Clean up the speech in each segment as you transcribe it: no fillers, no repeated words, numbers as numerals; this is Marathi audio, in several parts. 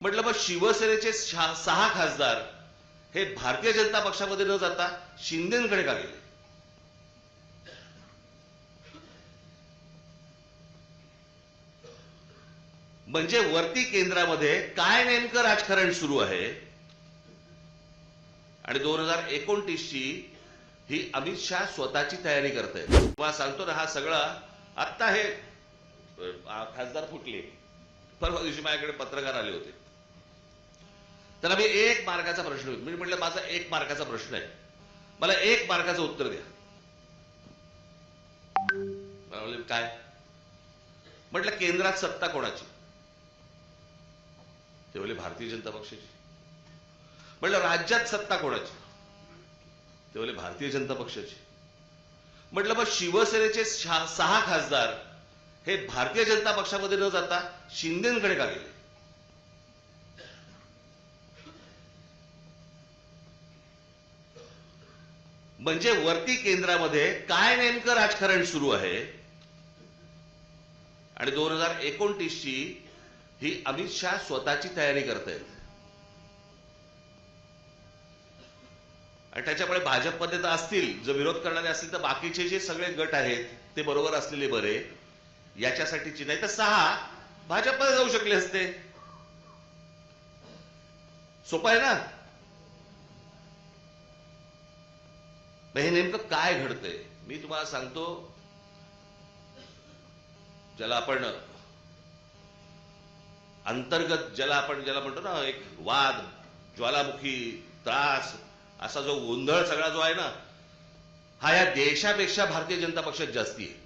म्हटलं मग शिवसेनेचे 6 खासदार हे भारतीय जनता पक्षामध्ये न जाता शिंदेकडे का गेले? म्हणजे वरती केंद्रामध्ये काय नेमकं राजकारण सुरू आहे आणि 2029ची ही अमित शहा स्वतःची तयारी करतायत. मला सांगतो ना, हा सगळा आत्ता हे खासदार फुटले. परवा दिवशी माझ्याकडे पत्रकार आले होते. तर मी 1 मार्काचा प्रश्न, मी म्हटलं माझा 1 मार्काचा प्रश्न आहे, मला 1 मार्काचं उत्तर द्या. मला म्हणले काय? म्हटलं केंद्रात सत्ता कोणाची? ते बोलले भारतीय जनता पक्षाची. म्हटलं राज्यात सत्ता कोणाची? ते बोलले भारतीय जनता पक्षाची. म्हटलं मग शिवसेनेचे 6 खासदार हे भारतीय जनता पक्षामध्ये न जाता शिंदेकडे का गेले? म्हणजे वरती केंद्रामध्ये काय नेमकं राजकारण सुरू आहे आणि 2029ची ही अमित शहा स्वतःची तयारी करतायत. आणि त्याच्यामुळे भाजपमध्ये तर असतील, जर विरोध करणारे असतील तर बाकीचे जे सगळे गट आहेत ते बरोबर असलेले बरे, याच्यासाठीची नाही तर 6 भाजपमध्ये जाऊ शकले असते. सोपं आहे ना? हे नेमकं काय घडतंय मी तुम्हाला सांगतो. ज्याला आपण अंतर्गत, ज्याला म्हणतो ना, एक वाद, ज्वालामुखी, त्रास, असा जो गोंधळ सगळा जो आहे ना, हा या देशापेक्षा भारतीय जनता पक्षात जास्ती आहे.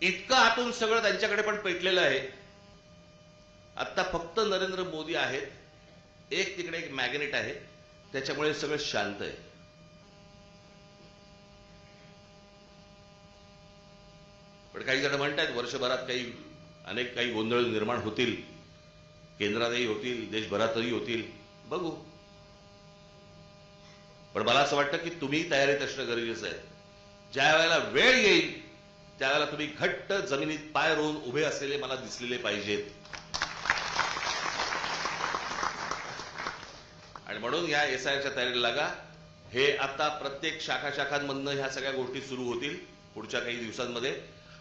इतकं आतून सगळं त्यांच्याकडे पण पेटलेलं आहे. आता फक्त नरेंद्र मोदी आहेत, एक तिकडे एक मॅग्नेट आहे, त्याच्यामुळे सगळं शांत आहे. पण काही जण म्हणतात वर्षभरात अनेक गोंधळ निर्माण होतील, केंद्रातही होतील, देशभरातही होतील, बघू. पण मला असं वाटतं की तुम्ही तयारीत असणं गरजेचं आहे. ज्या वेळेला वेळ येईल त्यावेळेला तुम्ही घट्ट जमिनीत पाय रोवून उभे असलेले मला दिसलेले पाहिजेत. आणि म्हणून या एसआयआरच्या तयारीला लागा. हे आता प्रत्येक शाखांमधनं ह्या सगळ्या गोष्टी सुरू होतील पुढच्या काही दिवसांमध्ये.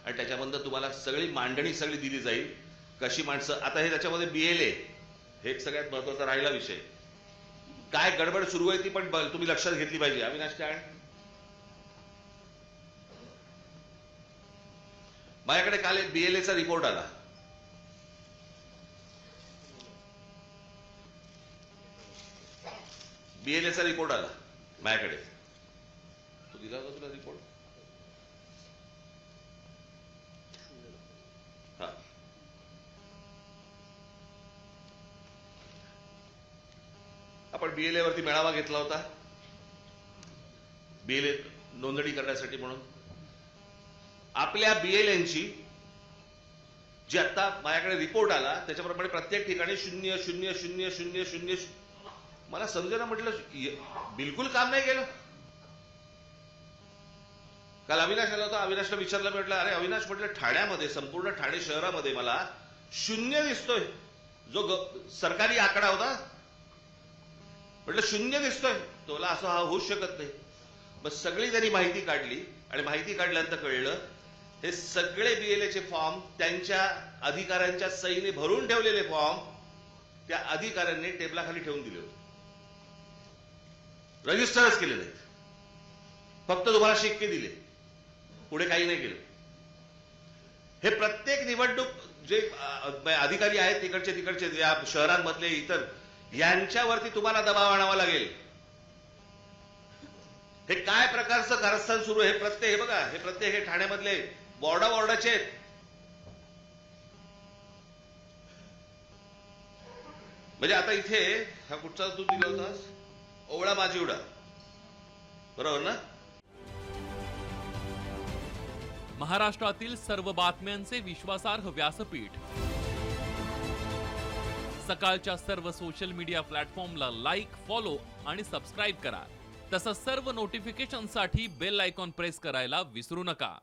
आणि त्याच्यामधनं तुम्हाला सगळी मांडणी दिली जाईल. कशी माणसं, आता हे त्याच्यामध्ये BLA हे एक सगळ्यात महत्वाचा राहिला विषय. काय गडबड सुरू आहे ती पण तुम्ही लक्षात घेतली पाहिजे. अविनाश काय, माझ्याकडे काल एक BLAचा रिपोर्ट आला. BLAचा रिपोर्ट आला माझ्याकडे. तो दिला होता तुला रिपोर्ट? हा, आपण BLA वरती मेळावा घेतला होता, BLA नोंदणी करण्यासाठी. म्हणून आपल्या BLAंची जी आता माझ्याकडे रिपोर्ट आला त्याच्याप्रमाणे प्रत्येक ठिकाणी 0-0-0-0-0. मला समजेना, म्हटलं बिलकुल काम नाही केलं. काल अविनाश आला होता, अविनाशला विचारलं, म्हटलं अरे अविनाश, म्हटलं ठाण्यामध्ये, संपूर्ण ठाणे शहरामध्ये मला 0 दिसतोय. जो सरकारी आकडा होता, म्हटलं 0 दिसतोय. तोला असं होऊच शकत नाही. मग सगळी त्यांनी माहिती काढली आणि माहिती काढल्यानंतर कळलं हे सगळे BLAचे फॉर्म त्यांच्या अधिकाऱ्यांच्या सहीने भरून ठेवलेले फॉर्म त्या अधिकाऱ्यांनी टेबलाखाली ठेवून दिले होते. रजिस्टरच केले नाहीत, फक्त तुम्हाला शिक्के दिले, पुढे काही नाही केलं. हे प्रत्येक निवडणूक जे अधिकारी आहेत तिकडचे या शहरांमधले इतर, यांच्यावरती तुम्हाला दबाव आणावा लागेल. हे काय प्रकारचं कारस्थान सुरू आहे? हे बघा, हे प्रत्येक हे ठाण्यामधले वॉर्डाचे आहेत. म्हणजे आता इथे हा कुठचा तू दिला होतास, ओवळा माजिवडा, बरोबर ना? महाराष्ट्रातील सर्व बातम्यांचे विश्वासार्ह व्यासपीठ. सकाळच्या सर्व सोशल मीडिया प्लॅटफॉर्मला लाईक, फॉलो आणि सबस्क्राईब करा. तसंच सर्व नोटिफिकेशनसाठी बेल आयकॉन प्रेस करायला विसरू नका.